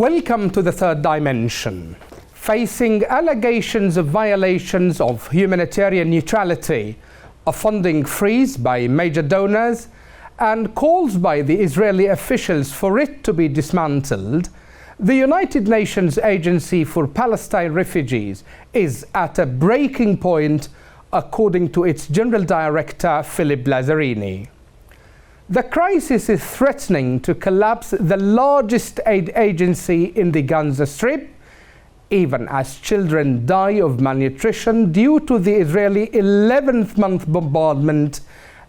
Welcome to the third dimension. Facing allegations of violations of humanitarian neutrality, a funding freeze by major donors, and calls by the Israeli officials for it to be dismantled, the United Nations Agency for Palestine Refugees is at a breaking point, according to its General Director, Philip Lazzarini. The crisis is threatening to collapse the largest aid agency in the Gaza Strip, even as children die of malnutrition due to the Israeli 11th-month bombardment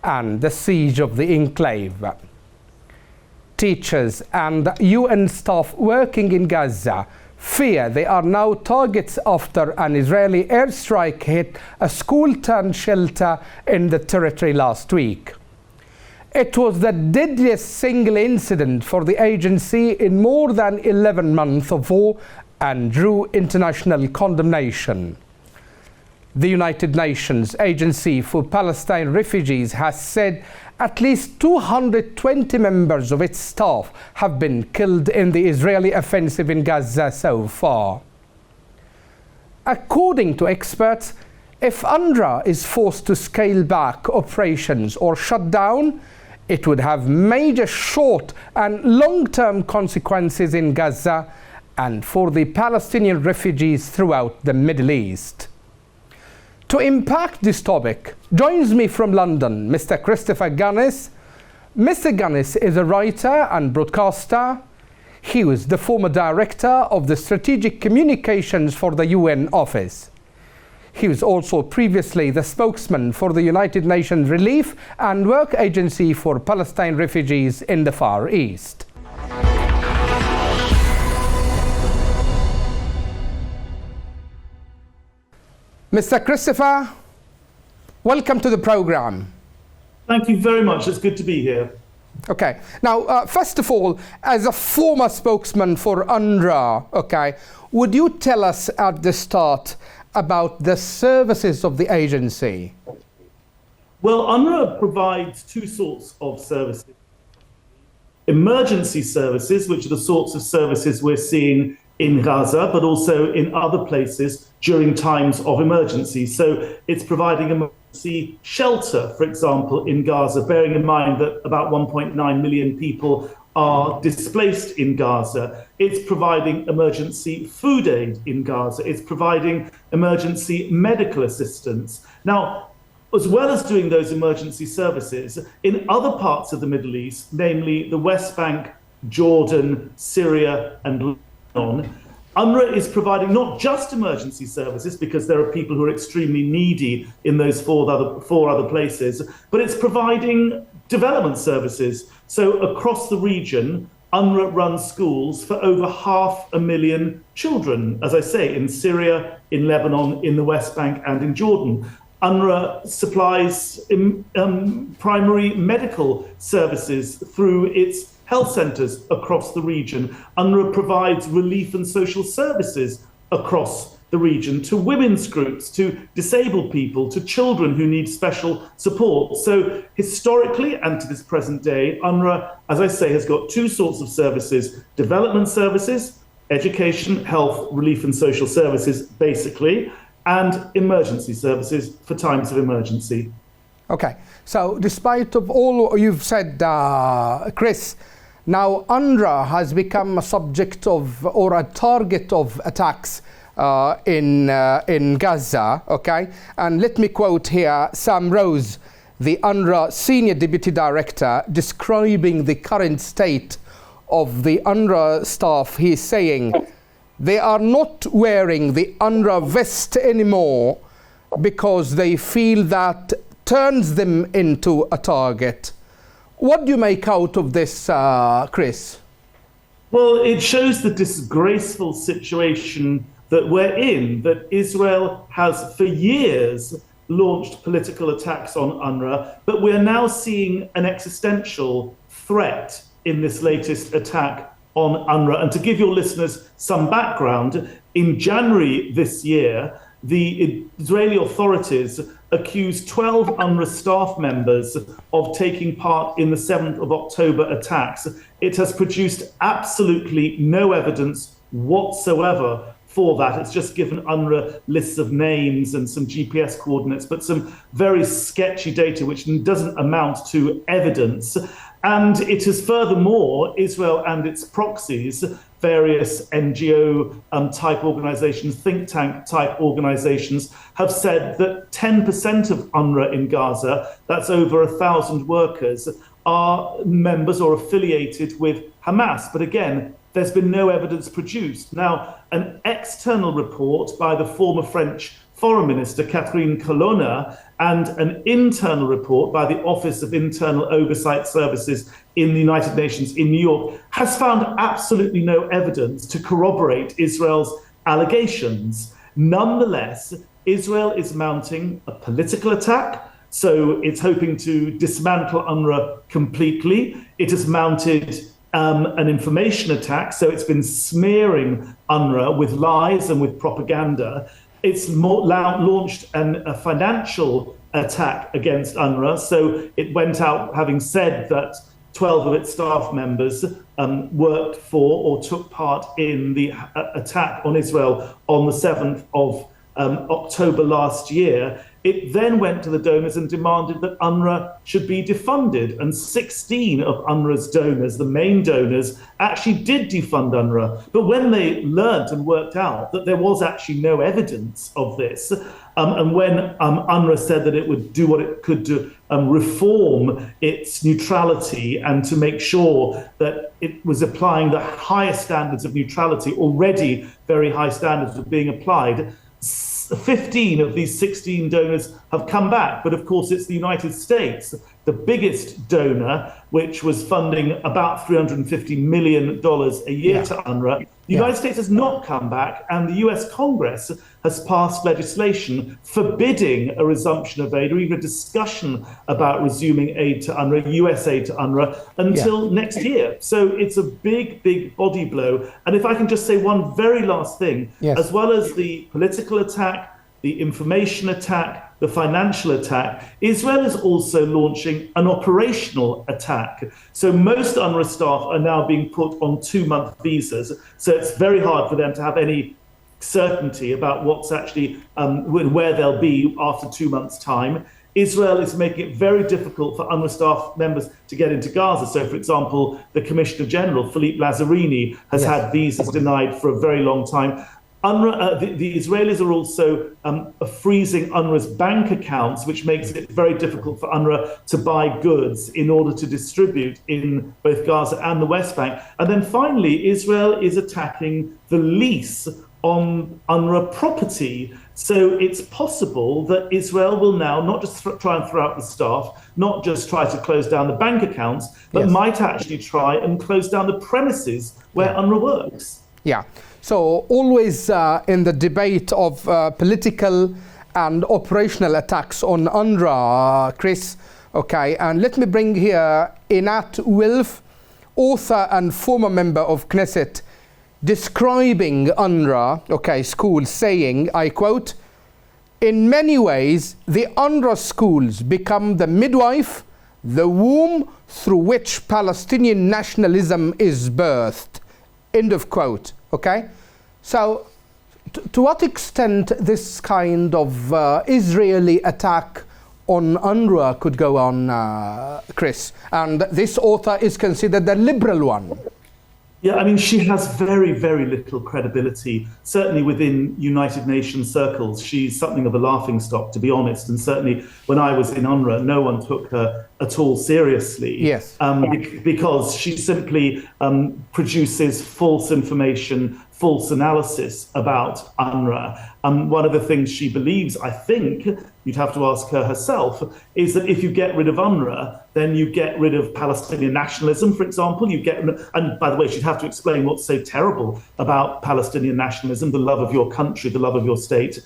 and the siege of the enclave. Teachers and UN staff working in Gaza fear they are now targets after an Israeli airstrike hit a school-turned-shelter in the territory last week. It was the deadliest single incident for the agency in more than 11 months of war and drew international condemnation. The United Nations Agency for Palestine Refugees has said at least 220 members of its staff have been killed in the Israeli offensive in Gaza so far. According to experts, if UNRWA is forced to scale back operations or shut down, it would have major short and long-term consequences in Gaza and for the Palestinian refugees throughout the Middle East. To impact this topic, joins me from London, Mr. Christopher Gunness. Mr. Gunness is a writer and broadcaster. He was the former director of the Strategic Communications for the UN Office. He was also previously the spokesman for the United Nations Relief and Work Agency for Palestine Refugees in the Far East. Mr. Christopher, welcome to the program. Thank you very much. It's good to be here. Okay. Now, first of all, as a former spokesman for UNRWA, would you tell us at the start about the services of the agency? Well, UNRWA provides two sorts of services. Emergency services, which are the sorts of services we're seeing in Gaza, but also in other places during times of emergency. So it's providing emergency shelter, for example, in Gaza, bearing in mind that about 1.9 million people are displaced in Gaza. It's providing emergency food aid in Gaza. It's providing emergency medical assistance. Now, as well as doing those emergency services, in other parts of the Middle East, namely the West Bank, Jordan, Syria, and Lebanon, UNRWA is providing not just emergency services, because there are people who are extremely needy in those four other places, but it's providing development services. So across the region, UNRWA runs schools for over 500,000 children, as I say, in Syria, in Lebanon, in the West Bank, and in Jordan. UNRWA supplies primary medical services through its health centres across the region. UNRWA provides relief and social services across the region to women's groups, to disabled people, to children who need special support. So historically and to this present day, UNRWA, as I say, has got two sorts of services: development services, education, health, relief and social services, basically, and emergency services for times of emergency. Okay, so despite of all you've said, Chris, now UNRWA has become a subject of or a target of attacks in Gaza, And let me quote here Sam Rose, the UNRWA Senior Deputy Director, describing the current state of the UNRWA staff. He's saying they are not wearing the UNRWA vest anymore because they feel that turns them into a target. What do you make out of this, Chris? Well, it shows the disgraceful situation that we're in, that Israel has for years launched political attacks on UNRWA, but we're now seeing an existential threat in this latest attack on UNRWA. And to give your listeners some background, in January this year, the Israeli authorities accused 12 UNRWA staff members of taking part in the 7th of October attacks. It has produced absolutely no evidence whatsoever for that. It's just given UNRWA lists of names and some GPS coordinates, but some very sketchy data which doesn't amount to evidence. And it is furthermore, Israel and its proxies, various NGO type organizations, think tank type organizations, have said that 10% of UNRWA in Gaza, that's over 1,000 workers, are members or affiliated with Hamas. But again, there's been no evidence produced. Now, an external report by the former French Foreign Minister Catherine Colonna and an internal report by the Office of Internal Oversight Services in the United Nations in New York has found absolutely no evidence to corroborate Israel's allegations. Nonetheless, Israel is mounting a political attack. So it's hoping to dismantle UNRWA completely. It has mounted an information attack. So it's been smearing UNRWA with lies and with propaganda. It's launched a financial attack against UNRWA. So it went out having said that 12 of its staff members worked for or took part in the attack on Israel on the 7th of October last year. It then went to the donors and demanded that UNRWA should be defunded. And 16 of UNRWA's donors, the main donors, actually did defund UNRWA. But when they learnt and worked out that there was actually no evidence of this, and when UNRWA said that it would do what it could to reform its neutrality and to make sure that it was applying the highest standards of neutrality, already very high standards were being applied, 15 of these 16 donors have come back. But of course, it's the United States, the biggest donor, which was funding about $350 million a year to UNRWA. The United States has not come back, and the US Congress has passed legislation forbidding a resumption of aid or even a discussion about resuming aid to UNRWA, US aid to UNRWA, until next year. So it's a big, big body blow. And if I can just say one very last thing, as well as the political attack, the information attack, the financial attack, Israel is also launching an operational attack. So most UNRWA staff are now being put on 2-month visas. So it's very hard for them to have any certainty about what's actually where they'll be after 2 months' time. Israel is making it very difficult for UNRWA staff members to get into Gaza. So, for example, the Commissioner General, Philippe Lazzarini, has had visas denied for a very long time. The Israelis are also freezing UNRWA's bank accounts, which makes it very difficult for UNRWA to buy goods in order to distribute in both Gaza and the West Bank. And then finally, Israel is attacking the lease on UNRWA property. So it's possible that Israel will now not just try and throw out the staff, not just try to close down the bank accounts, but might actually try and close down the premises where UNRWA works. Yeah. So always in the debate of political and operational attacks on UNRWA, Chris, okay, and let me bring here Einat Wilf, author and former member of Knesset, describing UNRWA, okay, schools, saying, I quote, "In many ways, the UNRWA schools become the midwife, the womb through which Palestinian nationalism is birthed." End of quote. Okay, so to what extent this kind of Israeli attack on UNRWA could go on, Chris? And this author is considered the liberal one. Yeah, I mean, she has very, very little credibility, certainly within United Nations circles. She's something of a laughingstock, to be honest. And certainly when I was in UNRWA, no one took her at all seriously. Yes. Because she simply produces false information, false analysis about UNRWA. One of the things she believes, I think, you'd have to ask her herself, is that if you get rid of UNRWA, then you get rid of Palestinian nationalism, for example. And by the way, she'd have to explain what's so terrible about Palestinian nationalism, the love of your country, the love of your state.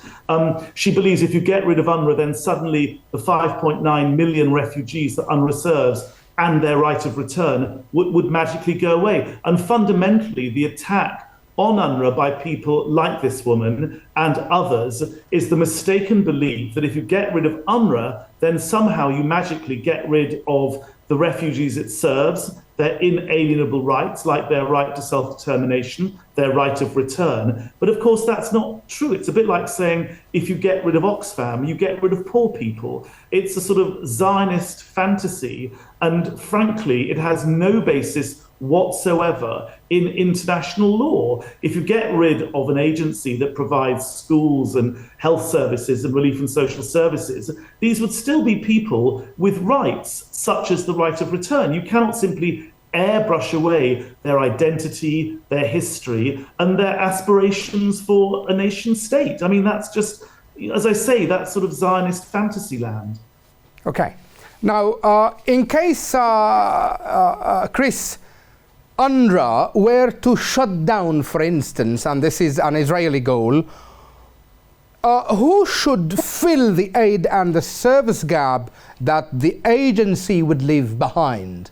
She believes if you get rid of UNRWA, then suddenly the 5.9 million refugees that UNRWA serves and their right of return would magically go away. And fundamentally, the attack on UNRWA by people like this woman and others is the mistaken belief that if you get rid of UNRWA, then somehow you magically get rid of the refugees it serves, their inalienable rights, like their right to self-determination, their right of return. But of course, that's not true. It's a bit like saying, if you get rid of Oxfam, you get rid of poor people. It's a sort of Zionist fantasy. And frankly, it has no basis whatsoever in international law. If you get rid of an agency that provides schools and health services and relief and social services, these would still be people with rights, such as the right of return. You cannot simply airbrush away their identity, their history, and their aspirations for a nation state. I mean, that's just, as I say, that's sort of Zionist fantasy land. Okay. Now, in case, Chris, UNRWA were to shut down, for instance, and this is an Israeli goal, who should fill the aid and the service gap that the agency would leave behind?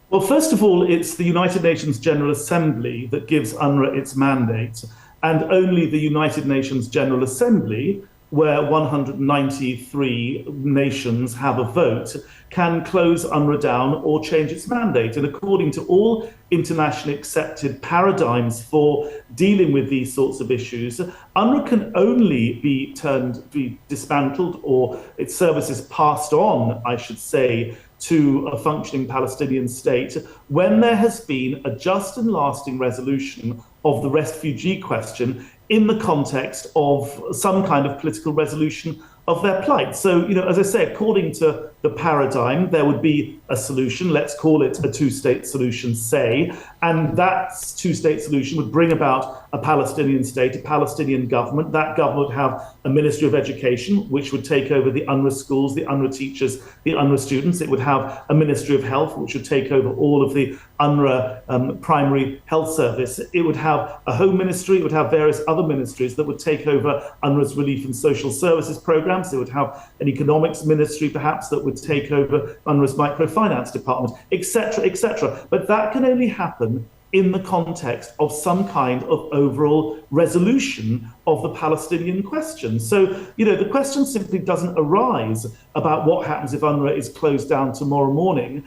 Well, first of all, it's the United Nations General Assembly that gives UNRWA its mandate, and only the United Nations General Assembly, where 193 nations have a vote, can close UNRWA down or change its mandate. And according to all internationally accepted paradigms for dealing with these sorts of issues, UNRWA can only be dismantled, or its services passed on, I should say, to a functioning Palestinian state when there has been a just and lasting resolution of the refugee question in the context of some kind of political resolution of their plight. So, as I say, according to the paradigm, there would be a solution, let's call it a two-state solution, say, and that two-state solution would bring about a Palestinian state, a Palestinian government. That government would have a Ministry of Education, which would take over the UNRWA schools, the UNRWA teachers, the UNRWA students. It would have a Ministry of Health, which would take over all of the UNRWA primary health service. It would have a Home Ministry. It would have various other ministries that would take over UNRWA's relief and social services programs. It would have an economics ministry, perhaps, that would take over UNRWA's microfinance department, etc., etc. But that can only happen in the context of some kind of overall resolution of the Palestinian question. So, the question simply doesn't arise about what happens if UNRWA is closed down tomorrow morning.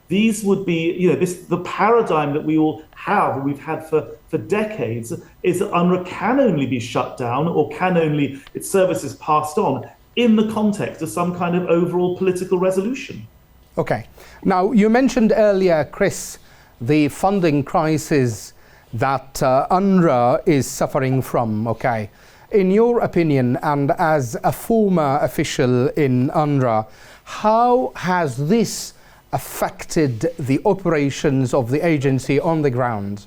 These would be, the paradigm that we all have, and we've had for decades, is that UNRWA can only be shut down or can only its services passed on in the context of some kind of overall political resolution. Okay. Now, you mentioned earlier, Chris, the funding crisis that UNRWA is suffering from, okay? In your opinion, and as a former official in UNRWA, how has this affected the operations of the agency on the ground?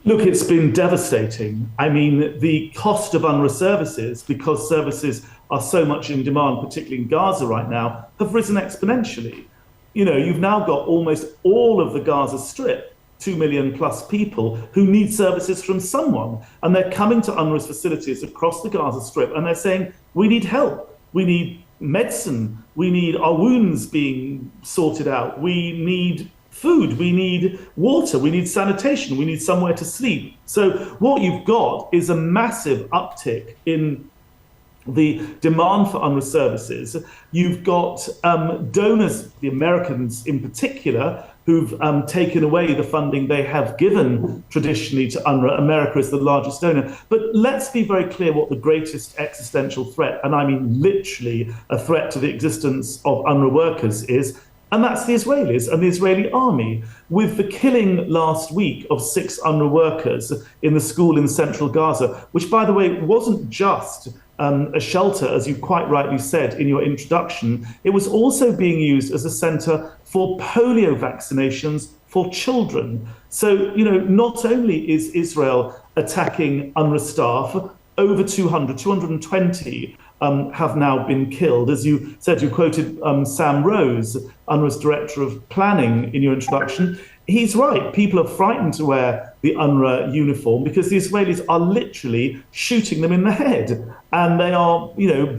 Look, it's been devastating. I mean, the cost of UNRWA services, because services are so much in demand, particularly in Gaza right now, have risen exponentially. You've now got almost all of the Gaza Strip, 2 million plus people, who need services from someone. And they're coming to UNRWA's facilities across the Gaza Strip and they're saying, we need help. We need medicine. We need our wounds being sorted out. We need food. We need water. We need sanitation. We need somewhere to sleep. So what you've got is a massive uptick in the demand for UNRWA services. You've got donors, the Americans in particular, who've taken away the funding they have given traditionally to UNRWA. America is the largest donor. But let's be very clear what the greatest existential threat, and I mean literally a threat to the existence of UNRWA workers, is, and that's the Israelis and the Israeli army. With the killing last week of 6 UNRWA workers in the school in central Gaza, which, by the way, wasn't just a shelter, as you quite rightly said in your introduction, it was also being used as a centre for polio vaccinations for children. So, not only is Israel attacking UNRWA staff, over 220 have now been killed. As you said, you quoted Sam Rose, UNRWA's Director of Planning, in your introduction. He's right. People are frightened to wear the UNRWA uniform because the Israelis are literally shooting them in the head, and they are,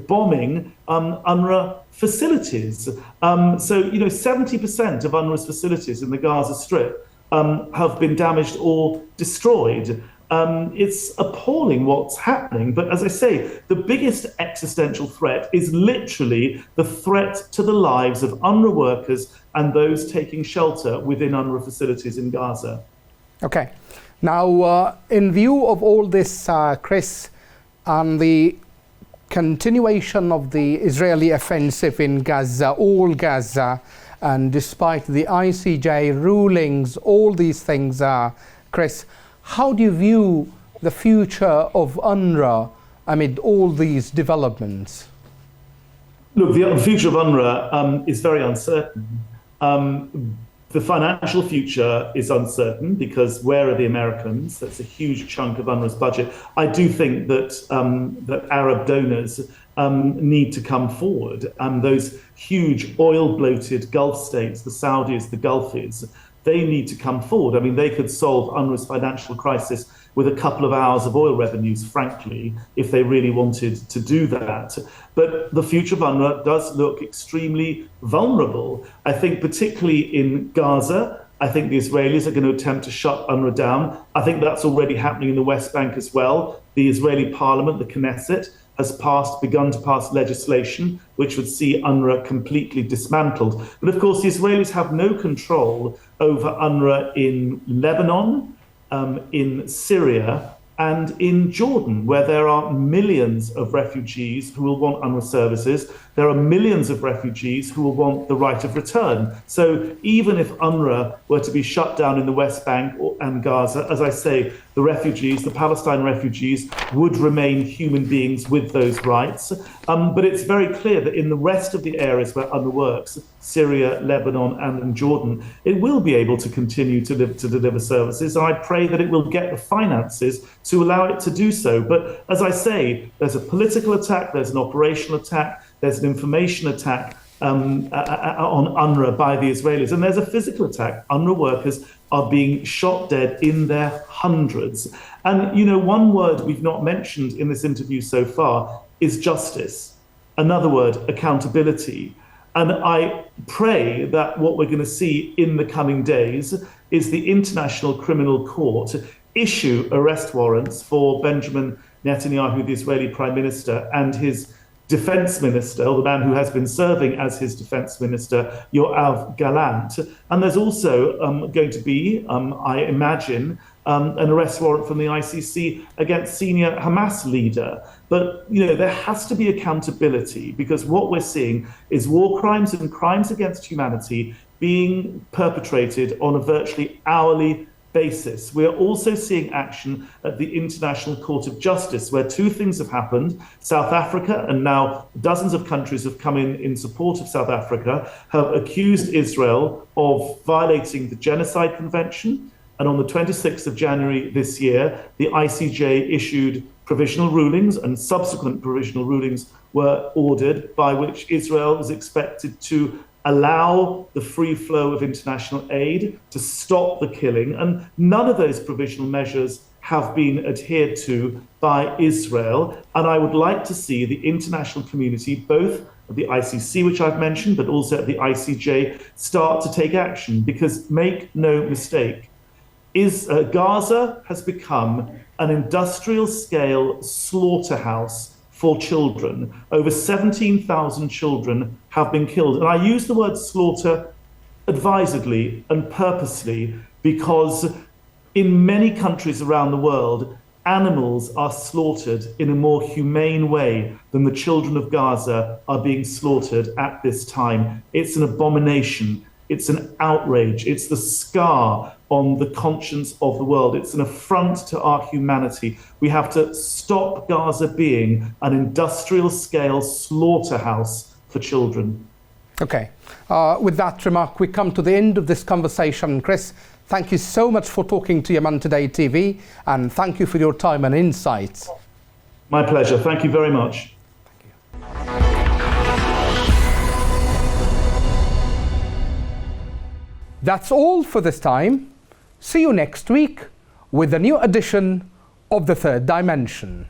bombing UNRWA facilities. So, 70% of UNRWA's facilities in the Gaza Strip have been damaged or destroyed. It's appalling what's happening. But as I say, the biggest existential threat is literally the threat to the lives of UNRWA workers and those taking shelter within UNRWA facilities in Gaza. Okay. Now, in view of all this, Chris, and the continuation of the Israeli offensive in Gaza, all Gaza, and despite the ICJ rulings, all these things, Chris, how do you view the future of UNRWA amid all these developments? Look, the future of UNRWA is very uncertain. The financial future is uncertain because where are the Americans? That's a huge chunk of UNRWA's budget. I do think that that Arab donors need to come forward, and those huge oil-bloated Gulf states, the Saudis, the Gulfies, they need to come forward. I mean, they could solve UNRWA's financial crisis with a couple of hours of oil revenues, frankly, if they really wanted to do that. But the future of UNRWA does look extremely vulnerable. I think particularly in Gaza, I think the Israelis are going to attempt to shut UNRWA down. I think that's already happening in the West Bank as well. The Israeli parliament, the Knesset, has begun to pass legislation which would see UNRWA completely dismantled. But of course, the Israelis have no control over UNRWA in Lebanon, in Syria, and in Jordan, where there are millions of refugees who will want UNRWA services. There are millions of refugees who will want the right of return. So even if UNRWA were to be shut down in the West Bank and Gaza, as I say, the refugees, the Palestine refugees, would remain human beings with those rights. But it's very clear that in the rest of the areas where UNRWA works, Syria, Lebanon, and in Jordan, it will be able to continue to deliver services. And I pray that it will get the finances to allow it to do so. But as I say, there's a political attack, there's an operational attack, there's an information attack on UNRWA by the Israelis, and there's a physical attack. UNRWA workers are being shot dead in their hundreds. And, you know, one word we've not mentioned in this interview so far is justice. Another word, accountability. And I pray that what we're going to see in the coming days is the International Criminal Court issue arrest warrants for Benjamin Netanyahu, the Israeli Prime Minister, and his defense minister, or the man who has been serving as his defense minister, Yoav Gallant. And there's also going to be, I imagine, an arrest warrant from the ICC against senior Hamas leader. But, you know, there has to be accountability, because what we're seeing is war crimes and crimes against humanity being perpetrated on a virtually hourly basis. We are also seeing action at the International Court of Justice, where two things have happened. South Africa, and now dozens of countries have come in support of South Africa, have accused Israel of violating the Genocide Convention. And on the 26th of January this year, the ICJ issued provisional rulings, and subsequent provisional rulings were ordered by which Israel is expected to allow the free flow of international aid, to stop the killing. And none of those provisional measures have been adhered to by Israel. And I would like to see the international community, both at the ICC, which I've mentioned, but also at the ICJ, start to take action. Because make no mistake, Gaza has become an industrial-scale slaughterhouse for children. Over 17,000 children have been killed. And I use the word slaughter advisedly and purposely, because in many countries around the world, animals are slaughtered in a more humane way than the children of Gaza are being slaughtered at this time. It's an abomination. It's an outrage. It's the scar on the conscience of the world. It's an affront to our humanity. We have to stop Gaza being an industrial-scale slaughterhouse for children. Okay. With that remark, we come to the end of this conversation. Chris, thank you so much for talking to Yemen Today TV, and thank you for your time and insights. My pleasure. Thank you very much. That's all for this time. See you next week with a new edition of The Third Dimension.